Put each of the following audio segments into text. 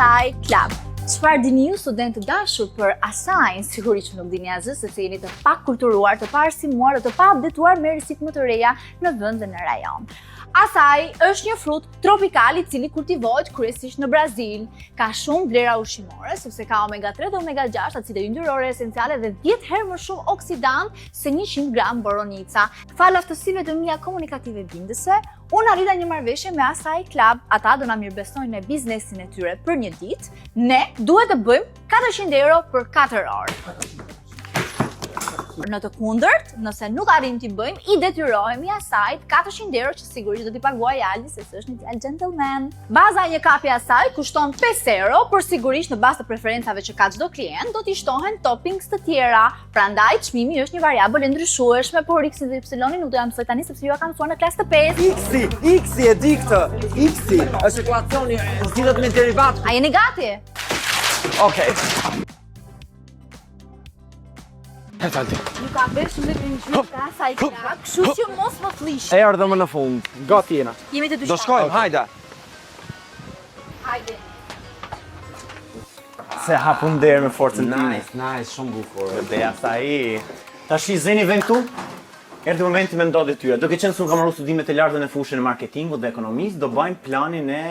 Asaj Club. Çfarë dini ju studentë dashur për Asajin? Sigurisht që nuk dini asgjë sepse jeni të pakulturuar, të paarsimuar dhe të paupdetuar me rrezik më të reja në vend dhe në rajon. Asaj është një frut tropikal i cili kultivohet kryesisht në Brazil. Ka shumë vlera ushqimore sepse ka omega 3 dhe omega 6, acide yndyrore esenciale dhe 10 herë më shumë oksidant se 100 gram boronica. Fal aftësive të mia komunikative bindëse, unë arrita një marrëveshje me Asaj Club. Ata do na mirëbesojnë me biznesin e tyre për një ditë. Ne duhet të bëjmë 400 euro për 4 orë. Në të kundërt, nëse nuk arrim t'i bëjmë, i detyrohemi Asajt 400 euro që sigurisht do t'i paguaj Aldi se është një djalë gentleman. Baza e një kapi Asaj kushton 5 euro, por sigurisht në bazë të preferencave që ka çdo klient, do t'i shtohen toppings të tjera. Prandaj çmimi është një variabël e ndryshueshme, por X dhe Y nuk do ja mësoj tani sepse ju e kam mësuar në klasë të 5. X e di këtë. X është ekuacioni zgjidhet me derivat. A jeni gati? Okej. Alti. Nuk ka bërë me një ka Asaj Club, kështu që mos më flish. Erdhëm në fund. Gati jena. Jemi të dyshar. Do shkojmë, hajde. Hajde. Se hapun derë me forcën time. Nice, shumë bukur. Dhe Asaj. Tash i zeni vend këtu? Erdhi momenti me ndodhe tyre. Duke qenë se unë kam marrë studimet e larta në fushën e marketingut dhe ekonomisë, do bëjmë planin e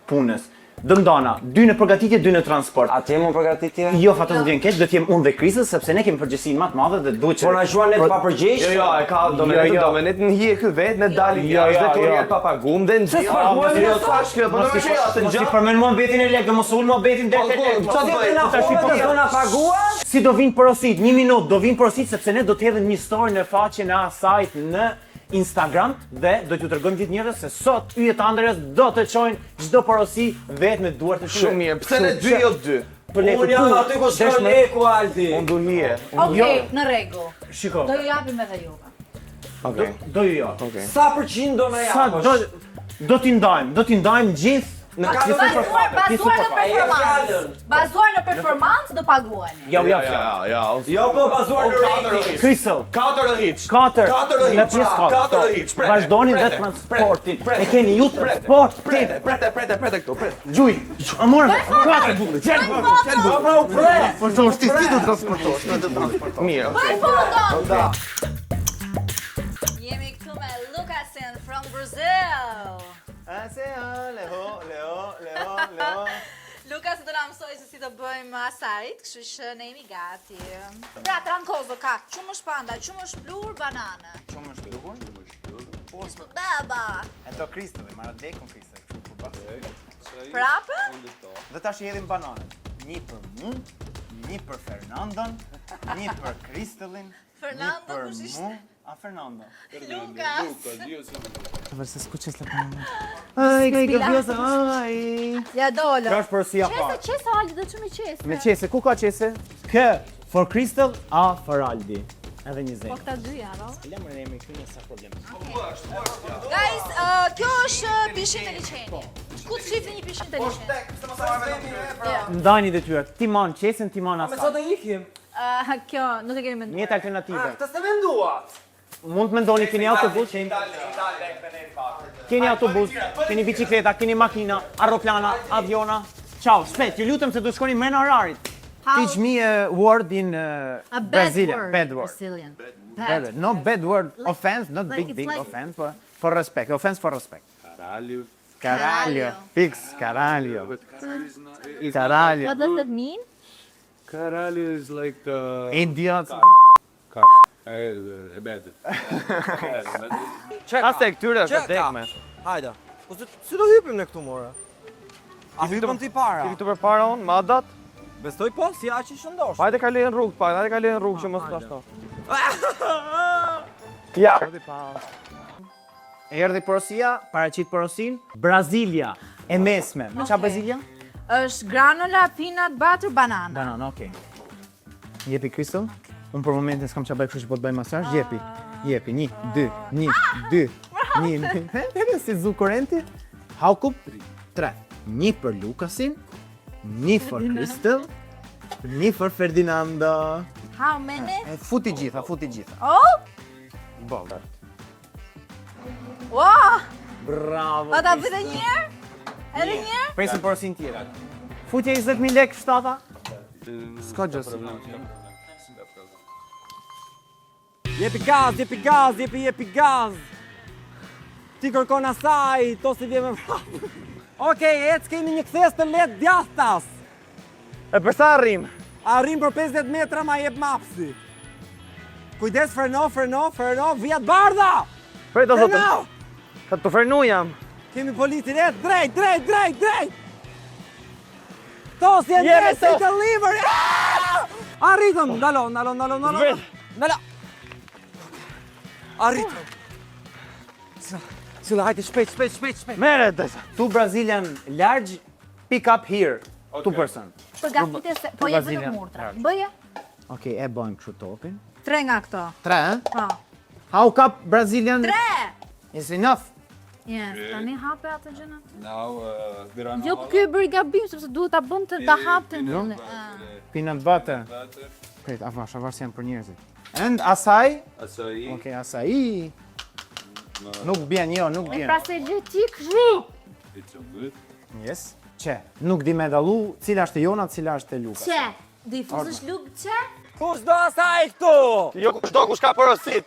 punës. Dëndana, 2 në përgatitje, 2 në transport. A ti më përgatitje? Jo, fatës në vjen keq, do t'jem unë dhe Krisës, sepse ne kemi përgjegjësinë më të madhe dhe duhet që... Po na juan net pa përgjegjës? Jo, e ka domenet në hije këtë vetë, në dali jashtë dhe të jetë papagum dhe në gjithë. Jo, thash kjo, po nuk e atë Mos i përmend muhabetin e lekë, mos ul muhabetin deri te lekë. Çfarë do të na thonë do na paguan? Si do vinë porosit, 1 minutë, do vinë porosit sepse ne do të hedhim një story në faqen e Asajt në Instagram dhe do t'ju tregojmë gjithë njerëzve se sot yjet ëndrës do të çojnë çdo porosi vetë me duart e tyre. Shumë mirë. Pse ne 2 jo 2? Për lekë. Unë jam aty ku shkon leku Alti. Unë du hije. Okej, në rregull. Shiko. Do ju japim edhe juve. Okej. Do ju jo. Okej. Sa përqind do na Sa japësh? do t'i ndajmë gjithë Në Bazuar në performancë do paguani. Jo. Jo, po bazuar në rating. Crystal. 4 hiç. 4 Në pjesë 4 hiç. Vazhdoni dhe transportin. E keni ju transport. Prete këtu, pret. Gjuj. Amore, 4 bullë. Po çfarë ti do transportosh? Mirë. Jemi këtu me Lukasin from Brazil. Leo. Lukas do na mësoj se si të bëjmë Asajt, kështu që ne jemi gati. Pra, trankozo ka qumësh panda, qumësh blur, banane. Çumë shplugur? Baba. E do Kristën, marrë dekën Kristën, kështu kur bashkë. Prapë? Dhe tash i hedhim bananët. Një për mu, një për Fernandon, një për Kristëllin, një për mu. A Fernando. Lukas. Verse escuches la palabra. Ay, gabiosa, ay. Ja dolo. Kjo është porosia parë. Qese, Aldi, do të me qese. Me qese, ku ka qese? K for Crystal, A for Aldi. Edhe një Po zek. këta dy janë, o? Lemër e me këtu sa problem. Guys, kjo është pishin të liçeni. Ku të shifni një pishin të liçeni? Ndajni detyrat. Ti man qesen, ti man Me sa Asaj. të ikim? Kjo, nuk e kemi menduar. Mjet alternative. Këtë s'e menduat. Mund të mendoni keni autobus, keni autobus, keni bicikleta, keni makina, aeroplana, aviona. Ciao, shpejt, ju lutem se do shkoni mrena orarit. Teach me a word in Brazilian. Bad word. Brazilian. Bad word. No bad word. Offense, not like big it's like- offense, but for respect. Offense for respect. Caralho. Caralho. Fix, caralho. What Caralho. does that mean? Caralho is like the... Idiot. E bad. Asaj këtyre Çeka. dekme. Hajde. Po si do hypim ne këtu more? A hypëm ti para? Ti këtu përpara unë, ma dat? Bestoj po, si aq i shëndosh. Hajde kaloj në rrugë, hajde kaloj në rrugë që mos ashtu. Ja. Erdhi porosia, paraqit porosin, Brazilia e mesme. Me çfarë Brazilia? Është granola, peanut butter, banana. Banan, okay. Jepi Crystal. Unë për momentin s'kam çfarë bëj, kështu që po të bëj masazh. Jepi. 1, 2, 1, 2, 1. Si zu kurrenti. Haukup 3. 1 për Lukasin, 1 për Crystal, 1 për Ferdinando. How many? Futi gjitha. Oh! Bolla. Wow! Bravo. A ta bëjtë një herë? Edhe një herë? Presim porosin tjera. Futje 20.000 lekë shtata? S'ka gjës. Jepi gaz, jepi gaz. Ti kërkon asaj, to si vje me vrapë. Okej, kemi një kthes të lehtë djathtas. E për sa arrim? Arrim për 50 metra ma jep mapsi. Kujdes, freno, vijat bardha! Prej do thotë. Freno! Ka të frenu jam. Kemi policin, drejt! Tos, jenë dresi delivery! Arritëm, ndalo. Arritëm. Cila, hajde, shpejt. Mere, two Brazilian large, pick up here. 2%. Përgatite se, po je vetëm murtra. Bëje? Okej, e bëjmë kështu topin. 3 nga këto. 3, eh? Po. How cup Brazilian 3! is enough. Yes, tani hape atë gjëna. Now, there are Jo, ky e bëri gabim, sepse duhet ta bënte ta hapte në. Peanut butter. butter, Prit, avash janë për njerëzit. And asaj? açaí, Okej, asaj. Nuk bjen, jo, nuk bjen. Pra se gjë ti kështu. it's so good. Yes. Që, nuk di me dallu cila është e jona, cila është e Lukas. Çe, do i fuzësh luk çe? Kush do asaj këtu? Jo kush ka porosit.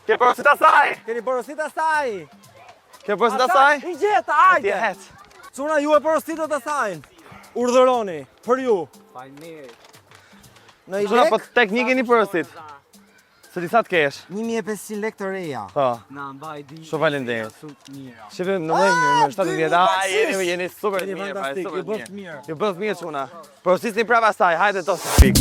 Ke porosit asaj. Keni porosit asaj. Ke porosit asaj? I gjeta, Ti hajde. het. Çuna ju e porositët asaj. Urdhëroni, për ju. Në i Shuna, po lek, teknikën i porosit. Se ti sa të kesh? 1500 lek të reja. Po. Shumë faleminderit. Shefe, në më 70 vjetë. Jeni super Jeni mirë, fantastik, super ju bëft mirë. Ju bëft mirë çuna. Porositni prapa asaj, hajde to pik.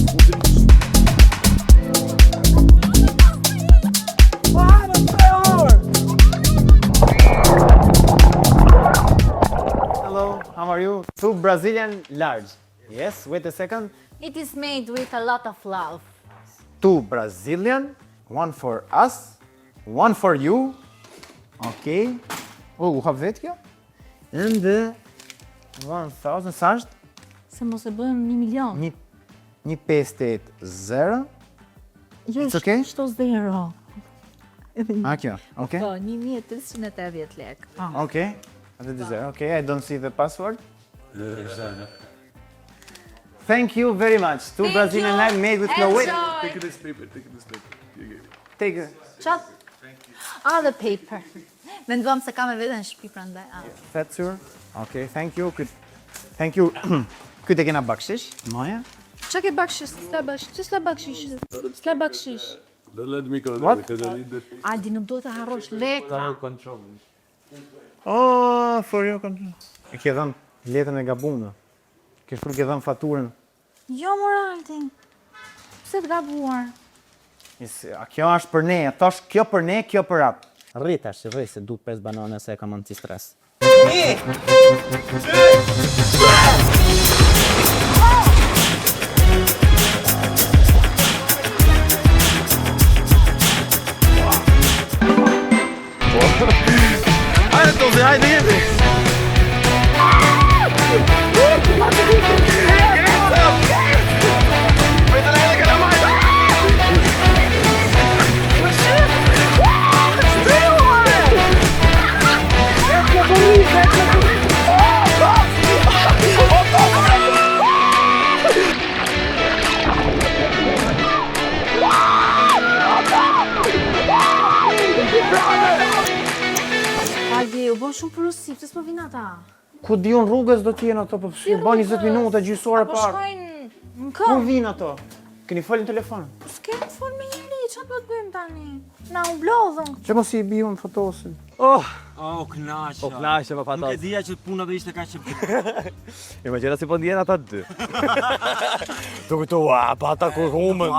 Hello, how are you? Two Brazilian large. Yes, wait a second. It is made with a lot of love. Two Brazilian, one for us, one for you. Okay. Oh, u hap vet kjo? And 1000, sa është? Se mos e bëjmë 1 milion. 1580. Jo, It's okay? shto zero. A kjo, okay? Po, 1880 lek. Okay. Atë di zero. Okay, I don't see the password. Thank you very much. Two Thank Brazilian you. large made with no weight. Enjoy. Take this paper, take this paper. You gave it. Take it. Çat. Ah, the paper. Menduam se kam e veten në shtëpi prandaj. That's your. Okay, thank you. Thank you. Këtë e kena bakshish, Maja. Çka ke bakshish? S'la bakshish. S'la bakshish. Don't let me go there What? because I need that. Adi, nuk duhet të harrosh lekra. Oh, for your control. E ke dhënë letën e gabuar. Ke shkruar ke dhënë faturën. Jo, moralti. Pse të gabuar? A kjo është për ne, thosh kjo për ne, kjo për atë. Rrit tash, rrit se du 5 banane se e kam anti stres. Hajde Tozi, hajde jepi. Adi, u bën shumë porosi, pse s'po vinë ata? Ku diun rrugës do t'jenë ato, po si bën 20 minuta gjysore Po parë. shkojnë në Ku këmbë. vinë ato? Keni folën telefon? S'kem fol me njëri, çfarë do të bëjmë tani? Na u blodhën. Që mos i biun fotosin? Oh, knaqja. Po knaqe më Nuk e patas. dija që puna do ishte kaq që Imagjina si po ndjen ata dy. Do këto pa ata kur humën.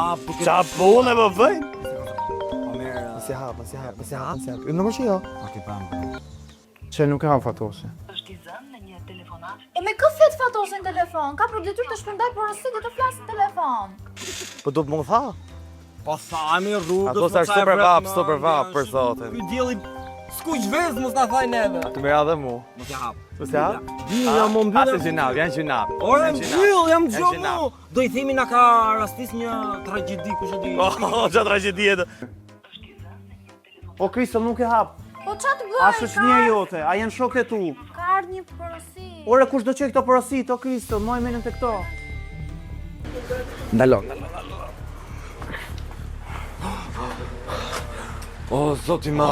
Ça punë po bëjnë? Si hap. Nuk është jo. Që nuk e ha fotosin. E me kë flet fatosin në telefon? Ka për detyrë të shpërndaj porosi dhe të flasë në telefon. Po do të më tha? po thami rrugës. Ato sa super vap për zotin. Ky dielli skuq vez mos na thaj neve. Të mira dhe mu. Mos ja hap. Po se hap? Dina më mbyll. Asë gjinap, janë gjinap. Ora mbyll, jam Janë gjoku. gjinap. Do i themi na ka rastis një tragjedi kush e di. Oh, çfarë tragjedie të. Po Kristo nuk e hap. Po ç'a të bëj? As është një jote, a janë shokët tu? Ka ardhë një porosi. Ore kush do qoj këto porosi, o Kristo, moj menën të këto. Ndalon. O, zoti ma.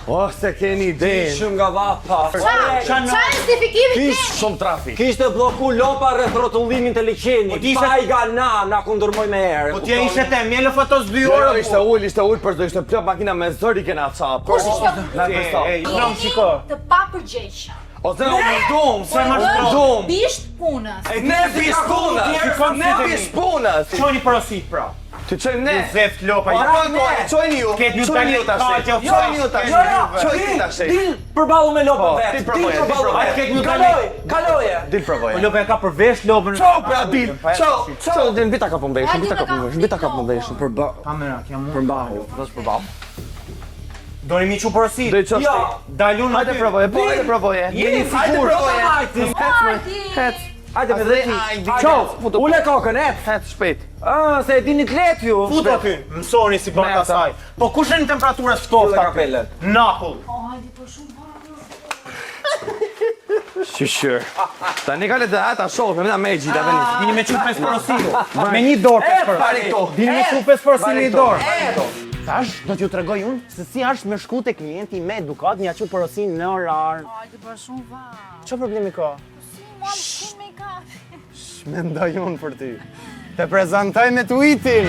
O, se keni idenë. Shumë nga vapa. Qa justifikimi Kish shumë trafik. Kishte bloku lopa rreth rrotullimin të liçenit. Pa i ga na kundërmoj me herë. Po t'ja ishte te mjellë fotos 2 Jo, orë. ishte ull, për do ishte plot makina me zëri kena çap. Kush ishte? Nam shiko. Të papërgjegjshëm. O zë o mërdum, se mërdum. Bisht punës. Ne bish punës. Ne bish punës. Qojni porosit pra. Ti çojmë ne. Zeft lopa. Çojni ju. Ketë një Çojni ju tash. Çojni ju tash. Çojni ju tash. Dil përballë me lopën vet. ti provoje, ti provoje. Hajde ketë një tani. Kaloje. Dil provoje. Po lopa e ka për vesh lopën. Çau pra dil. Çau din vita ka pombeshën, vita ka pombeshën. Kamera, kja mu. Përballë. Tash përballë. Doni mi qu porosit. Do i çosh ti. Dalun Hajde provoje, po hajde provoje. Jeni Hajde sigur. provoje. Marti! Hajde me dhëti. Çau. Ule kokën, Het shpejt. Se e dini të let ju. Fut aty, mësoni si bata saj. Po kush në temperaturës Fillë ftofta? kapelen. Napull. Hajde po shumë Sure. Tani ka le të ata shoh, me me gjithë veni. Dini me qu 5 porositë. Me një dorë 5 Pari porositë. këto. Dini me qu 5 porositë në një dorë. Tash do t'ju tregoj unë se si është me shku te klienti me edukat një aqu porosin në orar. Hajde po shumë varë. Ço problemi ka? Mua më shumë me i kafe. Mendoj unë për ty. Te prezantoj me tweetin.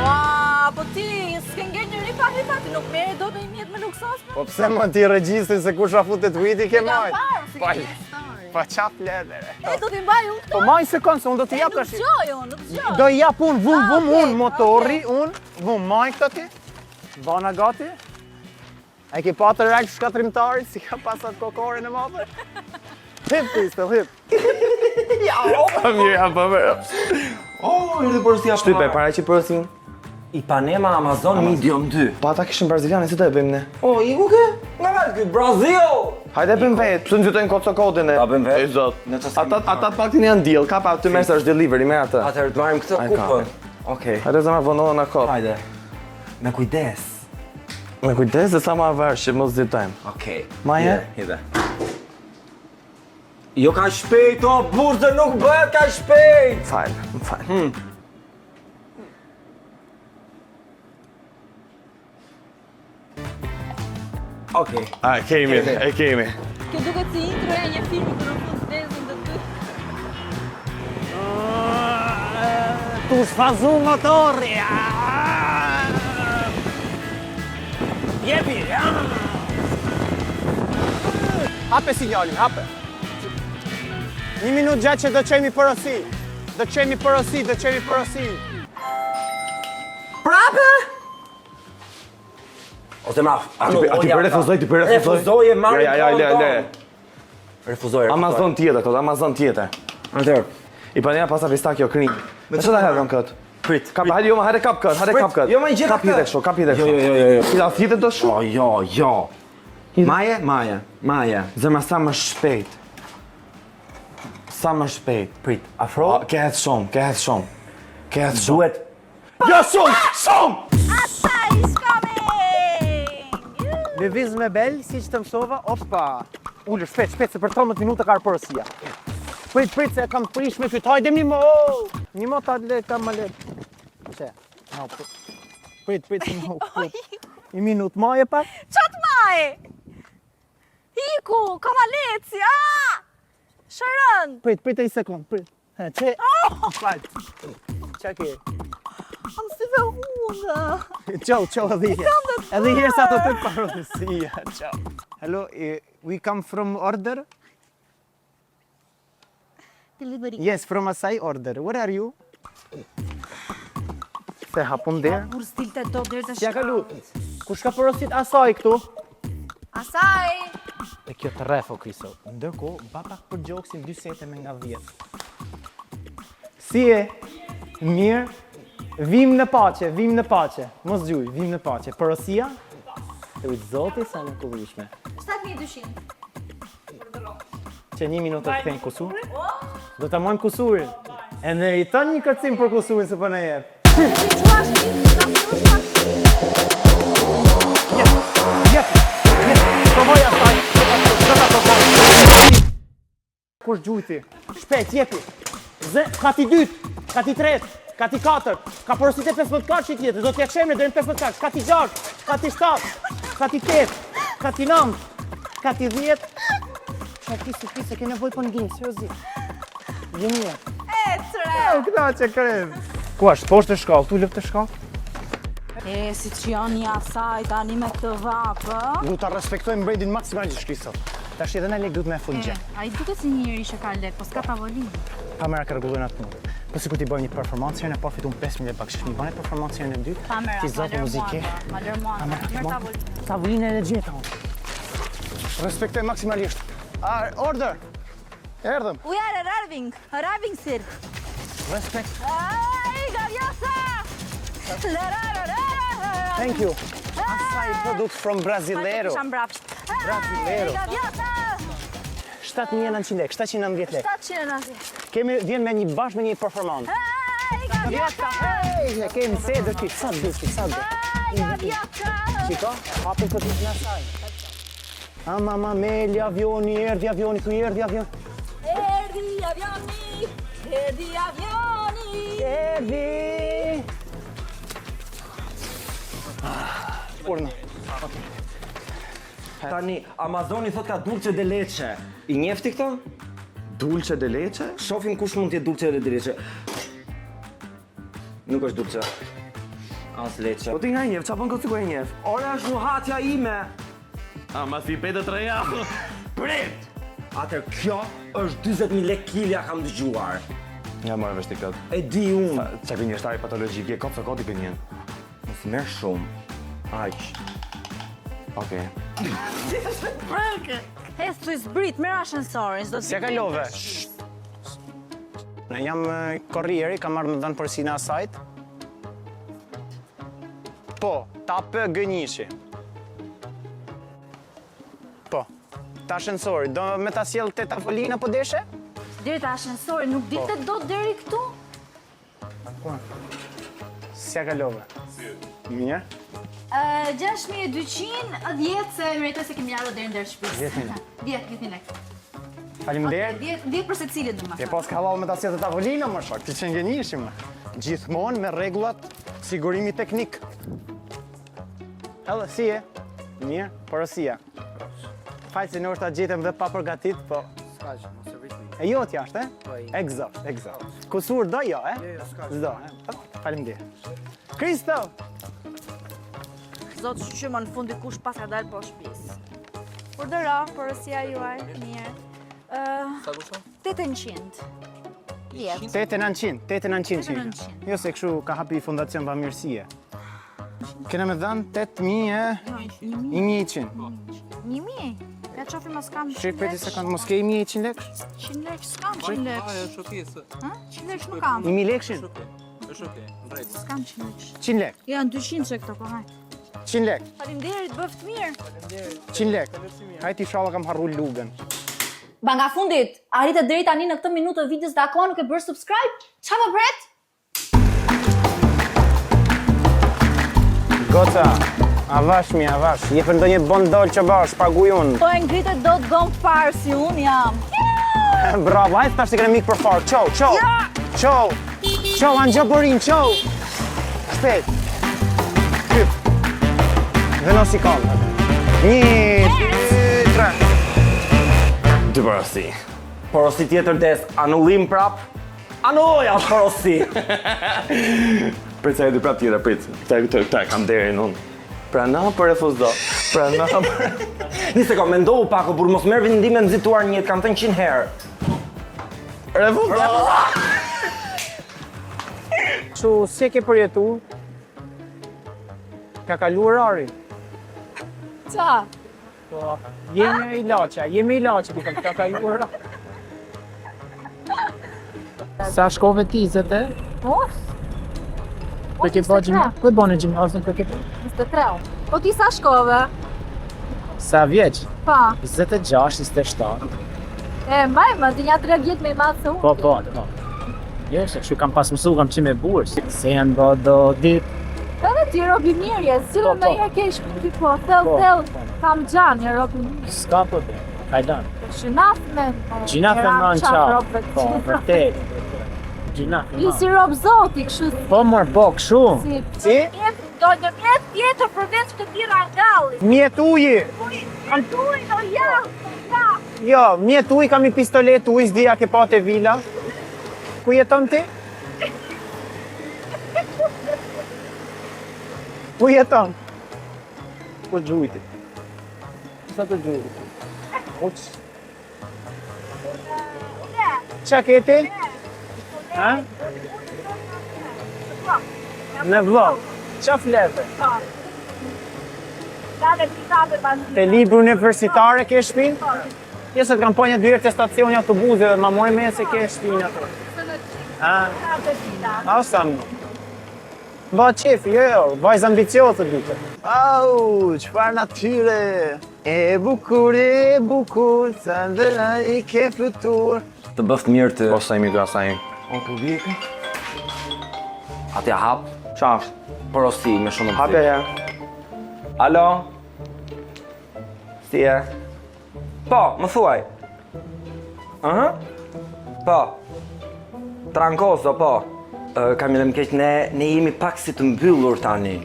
Ua, po ti s'ke ngel një ripa, ti nuk merre dot në një mjet me luksosme? Po pse më ti regjistrin se kush a fut te tweeti ke Kam majt? parë, si Fal. ke story. Pa qap ledere. E do t'i mbaj unë këto? Po maj sekond se unë do t'i jap Nuk tash. gjoj unë, nuk gjoj. Do i jap unë vum okej, unë motori, unë maj këto ti. Bana gati. E ke pa të rek shkatrimtarit si ka pasat kokore në madhe? Hip, Kristo, hip. Mirë, ja po mirë. Oh, erdhi porosia. Shtype para që porosin. Ipanema Amazon Medium 2. Po ata kishin brazilianë, si do e bëjmë ne? Oh, i ku ke? Nga vetë ky Brazil. Hajde e bëjmë vetë, pse nxytojnë kodin e. Ta bëjmë vetë. E zot. Në çast. Ata paktin janë deal, ka pa ty merr është delivery me atë. Atëherë të marrim këtë Ai ka. kupën. Okej. Hajde zama vonohen në kod. Hajde. Me kujdes. Me kujdes se sa ma vërsh që mos zitojmë. Okej. Maje? Hidhe. Jo ka shpejt, o burze nuk bëhet ka shpejt. Fal, më fal. Okej. A, e kemi. Kjo duket si intro e një filmi kur u fut vezën të ty. Tu shfazu motori! Jepi! Hape sinjalin, hape. Një minut gjatë që do qemi porosi. Do qemi porosi. Prape? Ose ma, Ti për refuzoj. Refuzoje, marrë Ja, le. Refuzoje. Amazon tjetër, këtë Amazon tjetër. Atëherë. I panena pasa pistakjo krin. Me çfarë hedhën kët? Prit. Kap, hajde jo, hajde kap kët. Jo, ma i gjeta Kap hidhe kështu, kap hidhe kështu. Jo. Ti la thithë do shumë? Jo. Maje. Zëma sa më shpejt. Sa më shpejt. Prit, afro. Ke hedh shumë. Duhet. Jo, shumë! Asaj is coming! Lëviz me bel, si që të mësova, opa. Ullë, shpejt, se për 13 minuta ka porosia. Prit, se kam prish me fyt, hajde një mo ta le, kam më le. Që? Prit, një minut, maje pak. Qatë maje? Hiku, kamaleci, Shërën! Prit, e i sekund, prit. Që? Fal. Qa ke? Am si ve unë! Ciao, edhe here sa të të parosia, ciao. Hello, we come from order? Delivery. Yes, from Asai order. Where are you? Se hapun der. Kur stilte do dherë të Ja kalu. Kush ka porosit Asai këtu? Asaj! E kjo të refo, Kriso. Ndërkohë, baba për gjoksin 2 sete me nga 10. Si e? Mirë? Vim në pace. Mos gjuj, vim në pace. Porosia? Të ujtë zoti sa në kuvishme. 7200. Që 1 minutë të këtejnë kusurin. Do të mojmë kusurin. E në rriton një kërcim për kusurin se për në jep. Jep. Kush gjujti? Shpejt, jepi. Kati 2, kati 3, kati 4, ka porositë 15 kaç tjetër, do t'ja çem deri në 15 kaç, kati 6, kati 7, kati 8, kati 9, kati 10. Çfarë kisë ke nevojë për ngjinë, seriozisht. Jemi. Këta që kërën. Ku është, poshtë të shkallë, tu lëftë të shkallë? Si që janë një asaj tani me këtë vapë. Du ta respektojmë mbredin maksimalisht shkrisot. Tash edhe na lek duhet me fund gjë. Ai duket si një njeri që ka lek, po s'ka tavolinë. Kamera ka rregullojnë atë punë. Po sikur ti bëjmë një performancë, herën e parë fitum 5.000 lekë bakshish, mi bëni performancë herën e dytë. Kamera, Ti zot muzike. ma lërmona, mirë tavolinë. Tavolinë e gjeta. Respektoj maksimalisht. Order. Erdhëm. We are arriving sir. Respect. Ai, gaviosa! Thank you. Asaj produkt from Brasileiro. Kisha mbrapsht. Brasileiro. Gaviosa! 7.900 lekë, 790 lekë. 790. Vjen me një bashkë me një performancë. Ai, gaviosa! Ne kemi sedër ti, sa dush, sa dush. Ai, gaviosa! Shiko, hapim për të në asaj. Mama, meli, avioni, erdi avioni, ku erdi avioni. Erdi avioni! Erdi avioni! Erdi! Urna. Tani, Amazoni thot ka dulce de leche. I njefti këto? Dulce de leche? Shofim kush mund t'jetë dulce de leche. Nuk është dulce. As leche. Po ti nga njef, qa bën këtë si ku e njef? Ora është nuhatja ime. Ma si pete të reja. Prit! Atër kjo është 20.000 lekë kilja kam dëgjuar. Ja marrë vesh t'i këtë. E di unë. Qa gënjeshtari patologjik, e kopë koti për njën. Mos merr shumë. Aq. Okej. Hes të zbrit, mirë ashensorin, s'do t'i Se ka love. Ne jam korrieri, kam marrë me dhanë përsinë asajt. Po, tapë gënjishi. Po, ta ashensori, do me ta sjell te tavolina po deshe? Deri te ashensori, nuk dilte dot deri këtu? Se ka love. Mirë? 6200, 10 se meritoj se kemi ardhur deri ndër shtëpisë. 10.000 lekë. Faleminderit. 10 për secilin domethënë. E pas ka halal me ta sjell te tavolina më shok, ti që ngënjishim. Gjithmonë me rregullat sigurimi teknik. Edhe si e? Mirë, porosia. Faqë se në është ta gjetëm dhe pa përgatit, po... Ska që, mos e vrit një. E jo t'jashtë, e? Egzakt. Kusur do jo, e? Jo, s'ka. Zdo, e? Faleminderit. Kristo! Zotë shqyma në fundi kush pas ka dalë po shtëpisë. Urdhëro, porosia juaj, mirë. Sa kushton? 800. 10. 8.900 që. Jo se këshu ka hapi fundacion pa mirësie. Kena me dhanë 8.100. 1000. Ja qofi mos kam 100 Shqip për të lekë. sekundë, mos ke 1.100 lekë? 100 lekë, s'kam 100 lekë. është okej, se 100 lekë nuk kam. 1.000 lekshin? është okej, në rregull. S'kam 100 lekë. 100 lekë. Janë 200 që këto, po haj. 100 lekë. Faleminderit, bëft mirë. 100 lekë. Hajti shalla kam harru lugën. Ba nga fundit, arritet deri tani në këtë minutë të videos dhe akoma nuk e bërë subscribe? Qa më bret? Goca, avash mi, avash. Je për ndonjë bon dollë që bash, paguj unë. Po e ngritet do të gomë farë si unë jam. Bravo, hajtë tash të kene mikë për farë. Qo. Qo, anë gjopërin, qo. Shpet. Kyp. Dhe nësi kam. 1, 2, 3. Dy porosi. Porosi tjetër des, anullim prap. Anuloja porosi. Prit sa e dy prap tjera, prit. Këta e kam derin unë. Prana për refuz do. Prana për... Nise ka mendohu pak, por mos merr vendime nxituar një jetë, kam thënë 100 herë. Refuz do. Kështu, si ke përjetu? Ka kalu orari? Qa? Po, jemi i laqa, ka kalu orari. Sa shkove ti, zëte? Po? Për ke po gjimnazë? Këtë bane gjimnazën për ke po? 23. Po ti sa shkove? Sa vjeq? Pa. 26, 27. Mbaj, ma ti nja 3 vjetë me i madhë se unë. Po. Jo, se kështu kam pas mësu, kam që me burë. Se janë do dit. Edhe ti robi mirë, cilën me një ke shkuti po, thell, kam gjanë, robi mirë. Ska po dhe. Kajdan. Gjinaf me... Gjinaf me më në qafë. Po, vërtet. Gjinaf me I si rob zoti, kështu Po, mërë, po, kështu. Si? do një mjet tjetër përveç të tira gallit. Mjet uji. Kam tuj, no ja. Jo, mjet uji kam I pistolet uji, s'dija ke pa te vila. Ku jeton ti? Ku jeton? Ku gjujti? Sa të gjujti? Uq. Qa keti? Ha? Në vlog. Qa flete? Te libru universitare ke shpin? Jesë të kam po një dyre të stacioni autobuze dhe ma moj me se ke shpin ato. A sa më? Ba qef, jo, vajzë ambiciozë të dute. Au, qëfar natyre? E bukur, sa ndëra I ke flutur. Të bëft mirë të... Po sa imi ka sa imi. O publike? Atja hap? Qash? Porosi me shumë të Hapja ja. Alo? Si e? Po, më thuaj. Aha? Po. Trankoso, po. Kam edhe më keq, ne jemi pak si të mbyllur tani.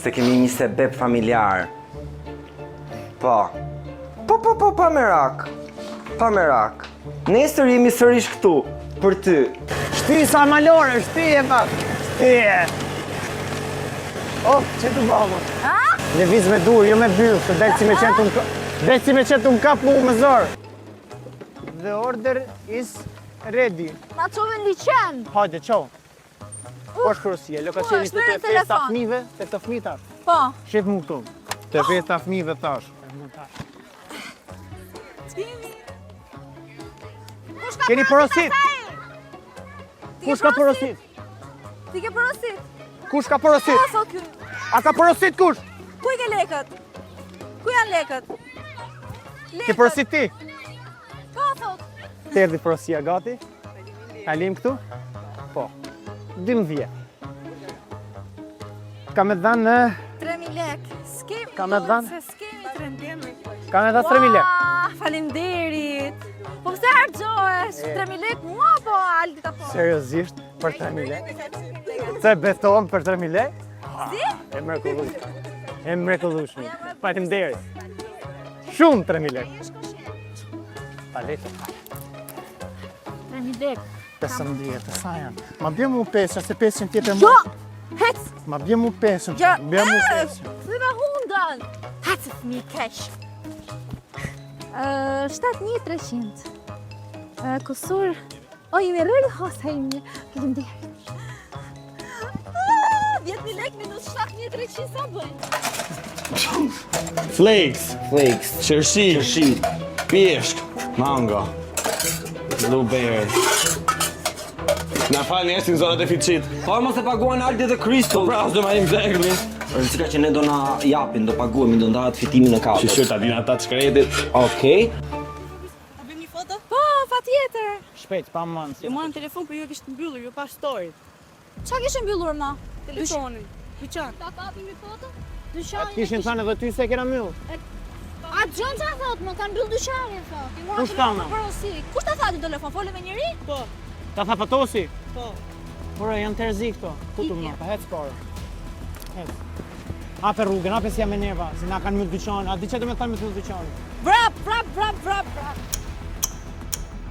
Se kemi një sebeb familjar. Po. Po, pa merak. Pa merak. Nesër jemi sërish këtu, për ty. Shty sa malore, shty e pak. Shty e. Oh, që të bëmë? Lëviz me dur, jo me byllë, se del si me qetë unë kap mu me zorë. The order is ready. Ma qove në liqen. Hajde, qo. Po është kërësie, lokacioni të shpere festa telefon. fmive, të të fmi tash. Po. Shif mu këtu. Të festa fmive tash. Keni porosit? Kush ka porosit? Ti ke porosit? Kush ka porosit? Po, thot ky. A ka porosit kush? Ku I ke lekët? Ku janë lekët? Ke porosit ti? Po, thot. Të erdi porosia gati? Kalim këtu? Po. 12. Ka me dhanë në... 3.000 lek. S'kemi. Ka me dhanë? Se s'kemi 3.000. Ka me dhanë 3.000 lek. Falemderit. Po pse harxohesh? 3.000 lek mua po Aldi ta po. Seriozisht, për 3.000 lek? Se betohem për 3.000 lek? Si? E mrekullueshme. E mrekullueshme. Faleminderit. Shumë 3.000 lek. Palete. 3.000 lek. 15, sa janë? Ma bje mu 5, se 500 tjetër Jo! mu. Hec! Ma bje mu 500, Ja, bje mu 500. Dhe me hundën. Hec fëmi keq. 7.300. Kusur. O, I me rrëllë hosa I me. Këllim dhe. 10.000 lek minus 7.300 sa bëjnë? Flakes. Qërshi. Pjeshk. Manga. Blueberry. Na falni esti në zona deficit. Po mos e paguan Aldi dhe Kristo. Pra, s'do ma im zeglin. Rëndësika që ne do na japin, do paguemi, do ndahet fitimin e katërt. Shqyr ta dina ta të shkretit. Okej. A bëjmë një foto? Po, fa tjetër. Shpejt, pa më E marrëm telefon, për ju e kishtë mbyllur, ju pa storit. Qa kishë mbyllur ma? Telefonin. Dyqan. Ta kapim një foto? Atë Dyshani. kishin thënë edhe ty se kena myllë. A Gjon qa thot, më kanë mbyll dyshani, thot. Kush ka, ma? Kush ta thati telefon, fole me njëri? Po, Ta tha patosi? po. Por janë terzi këto. Kutu më, pa hec parë. Hec. Hape rrugën, hape si jam e nerva, se na kanë myllë dyqanin. A di që do me thënë me të dyqanin? Vrap.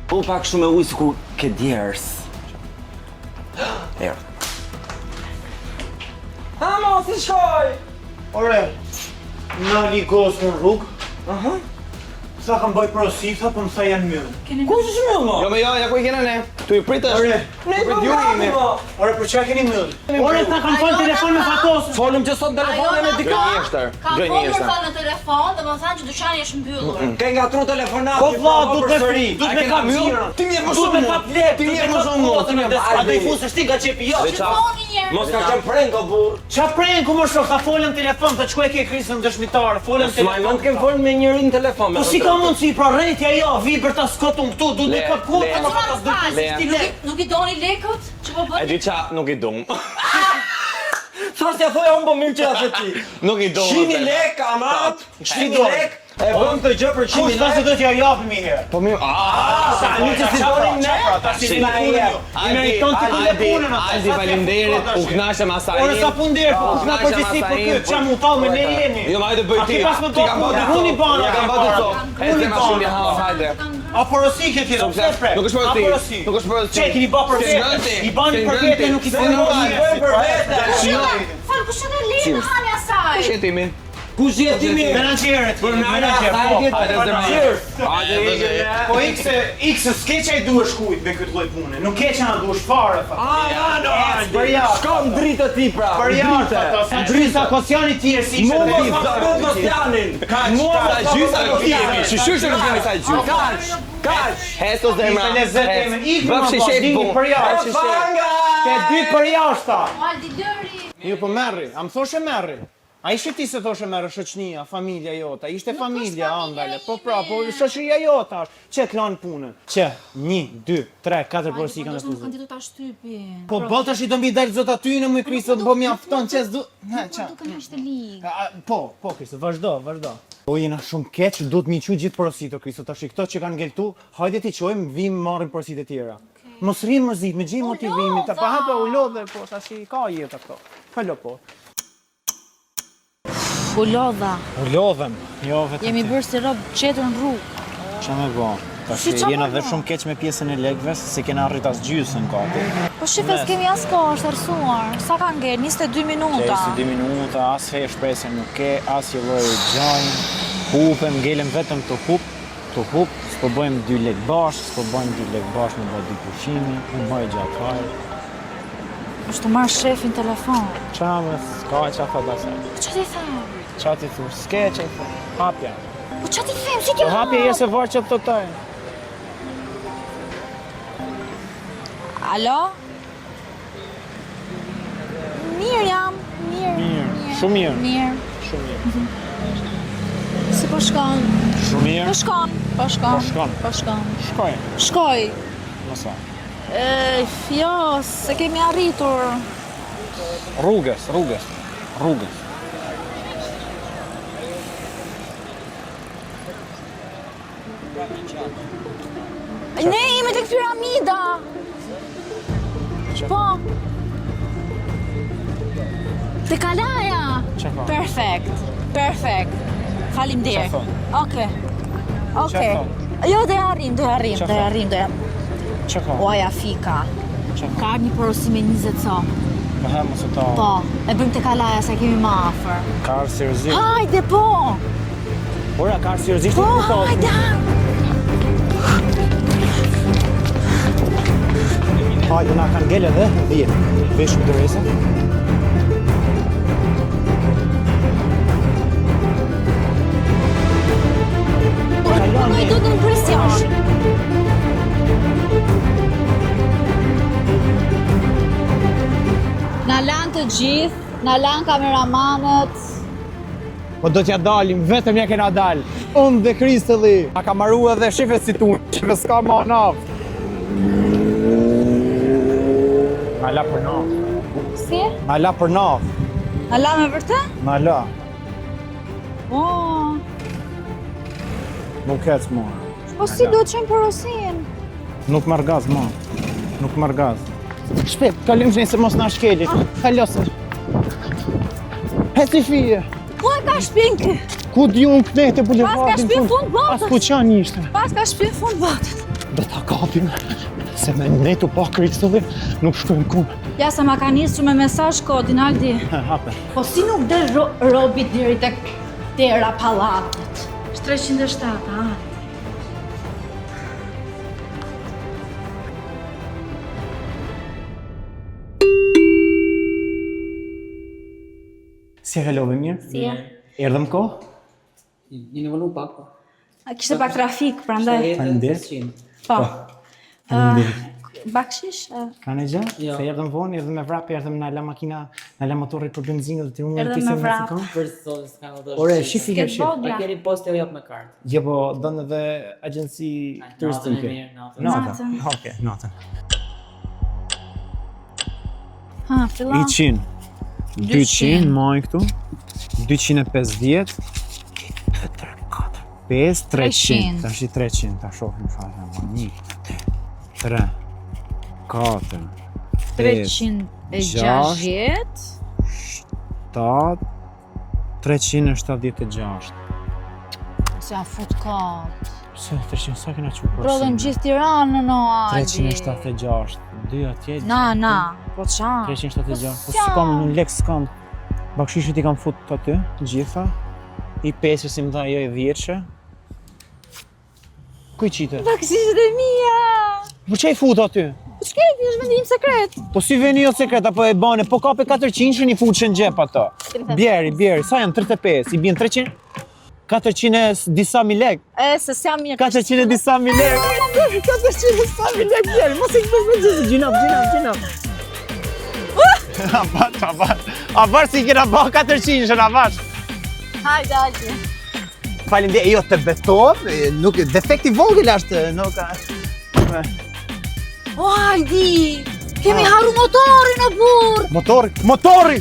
Po pak shumë me ujë sikur ke djers. Erë. Ha mos I shkoj! Ore, në ligos në rrugë. Sa kam bëj porosi, tha po më sa janë myllë. Ku është shmyll mo? Jo me jo, ja ku I kena ne. Tu I pritësh. Ore, Ne po po djuri vrapim ime. mo! Ore, për çka keni myllë? Ore, ta kam fal telefon me fatosën. Folëm që sot telefonin me dikë. Gënjeshtër. Gënjeshtër. në telefon, dhe më thanë që dyshani është mbyllur. Ke ngatru telefonat. Po vlla, duhet me fri, duhet me kap myllë? Ti më jep më Duhet me shumë. kap lek, Ti më jep më shumë. A do I fusësh ti nga qepi jo? Mos ka qenë prengo burr. Qa pren ku më shoh, ta folën telefon, të qkuaj ke krisën dëshmitare, folën S'ma i mund telefon. kem folën me njërin telefon. Po si ka mundësi, pra rretja jo, vi për ta skotun këtu, duhet me kap kohë, Le, më fatos do të le. ti lek. Nuk I doni lekët? Që po E di qa, nuk I dum. Sa s'ja thoja unë po mirë që ja the ti. Nuk I dum. 100.000 lek, amrat. 100.000 lek. E bëm të gjë për 100.000 Kush ta se do t'ja japim një herë? Po mirë. Një që si donim ne, tash i meriton ti të punën atë. Aldi, faleminderit, u knaqem asaj. Ora sa pundir, po na përgjithësi për këtë, çam u tall me ne jeni. Jo, ma hajde bëj ti. Ti pas më do unë i bën Ti kam bërë to. Edhe më shumë ha, hajde. A porosi ke ti? Nuk është porosi. Nuk është porosi. Çe keni bë për vetë. I bani për vetë, nuk i bën për vetë. Fal, kush e lirë në hani asaj? Kush jeti mi? Kush jetimi? Menaxherët. Për Po X skeçaj duhesh kujt me këtë lloj pune. Nuk keq ana duhesh fare. Për jashtë. Shkom dritë ti pra. Për jashtë ato. Drisa kociani tjerë si ishte. Kocianin. Kaç gjysa nuk jemi. Shushush nuk jemi sa gjysa. Kaç. Heto zemra. Bëfshi shef për jashtë. Ke dy për jashtë. Aldi dëri. Jo po merri, am thoshe merri. A ishte ti se thoshe merë shoqënia, familja jota, ishte familja andale, po pra, po shoqëria jota është, që klan punën. Që, 1, 2, 3, 4 porosi kanë të Kanë ditu ta shtypin. Po bol tash i do mbi dalë zota ty në më Kristo të bëmi afton që s'du... Ne, qa? Duke më ishte ligë. Po, Kristo, vazhdo. Po jena shumë keq, do të mi qu gjithë porosit o Kristo, tash i këto që kanë ngeltu, hajde ti qojmë, vim marrim porosit e tjera. Mos rrim mërzit, me gjithë motivimit, pa hapa u lodhe, po, tash i ka jetë këto. Falo po. U lodha. U lodhem, jo vetëm. Jemi bërë si robë qetur në rrugë. Qa me bo? Tash Si qa jena me dhe bo? shumë keq me pjesën e legve, se kena arrit as gjysën gati. Po shife s'kemi as kohë, është arsuar. Sa ka ngel? 22 minuta. 2 minuta, as fe shpresë nuk ke, as jo lloj gjajnë. Hupem, ngelem vetëm të hup, s'po bëjmë 2 lek bashkë, s'po bëjmë 2 lek bashkë, me bëj 2 pushimi, me bëj gjatë fare. është të marrë shefin telefon. Qa me s'ka qa thot asaj. Po që ti them? Qa ti thu, s'ke që i thu, hapja. Po që ti them? Si kjo Hapja je se varë që të thotaj. Alo? Mirë jam, Mirë, shumë mirë. Mirë. Shumë mirë. Si po shkon? Shumë mirë. Po shkon. Shkoj. Mësa. Jo, se kemi arritur. Rrugës. Ne jemi tek piramida. Po. Te kalaja. Qa fa? Perfekt. Faleminderit. Qa Okej. Qa Jo, do arrim. Qa fa? Oja fika. Ka një porosi me 20 copë. Po he mësë ta. Po, e bëjmë te kalaja sa kemi më afër. Karë seriozisht. Hajde po. Ora, karë seriozisht. Po, hajde. Hajde, na kanë ngele dhe 10. Veshëm dëresa. Më i do të impresion. Na lanë të gjithë, na lanë kameramanët. Po do t'ja dalim, vetëm ja kena dal. Unë dhe Kristëlli. A ka maru edhe shife si tu, shife s'ka ma naftë. Na la për naftë. Si? Na la për naftë. Na la me vërtet? Na la. Po. Nuk hec ma. Po si do të qëjmë porosin? Nuk marr gaz ma. Nuk marr gaz. Shpet, kalim që se mos na shkelit. Kalose. Heci fije. Po e ka shpin kë. Ku t'ju në kënete bulevardin? Pas ka shpin fund botës. As ku qanë ishte. Pas ka shpin fund botës. Do t'a kapim. Se me netu pa Kristëlli nuk shkojmë kunë. Ja se ma ka nisur me mesazh kodin, Aldi. Hape. Po si nuk del robit deri tek dera pallatit? 307, Aldi. Si e kalove mirë? Si e? Erdhëm kohë? Jeni vëllu pak, po. A kishte pak trafik, prandaj. Faleminderit. Po. Faleminderit. Bakshish? Kanë gjë? Jo. Se erdhëm vonë, erdhëm me vrap, erdhëm na la makina, na la motorri për benzinë dhe të Erdhëm me vrap. Për sot s'ka më dosh. Ore, shifi S'ke herë shif. bodla. A keni poste u jap me kartë? Jo, po donë edhe agjenci turistike. Natën. Okej, natën. Ha, fillon. 100. 200, maj këtu. 250. 2, 3, 4, 5, 300. 300. Tash i 300, ta shohim fare. 1, 3, 4, 360. 7, 376. Se a fut kat. Pse 300 sa kena çu për? Prodhën gjithë Tiranën no Adi. 376. 2 atje. Na, po çan. 376. Po s'kam në lek s'kam. Bakshishit I kam fut aty, gjitha. I 5 si më dha ajo e 10-shë. Ku I qite? Baksishët e mia. Po çe I fut aty? Po ç'ke, është vendim sekret. Po si veni jo sekret apo e bane, po kape 400-shën I futshën gjep ato. Bjeri, sa janë 35, I bien 300, 400 disa mi lek. Se s'jam mirë. 400 disa mi lek. 400 disa mi lek, bjeri, mos I këpës me gjithë, gjinap. Avash si kena ba 400-shën, avash. Hajde, Adi. Faleminderit, jo të betov, nuk defekti vogël është, nuk ka. O, Adi, kemi haru motorin në burr. Motori!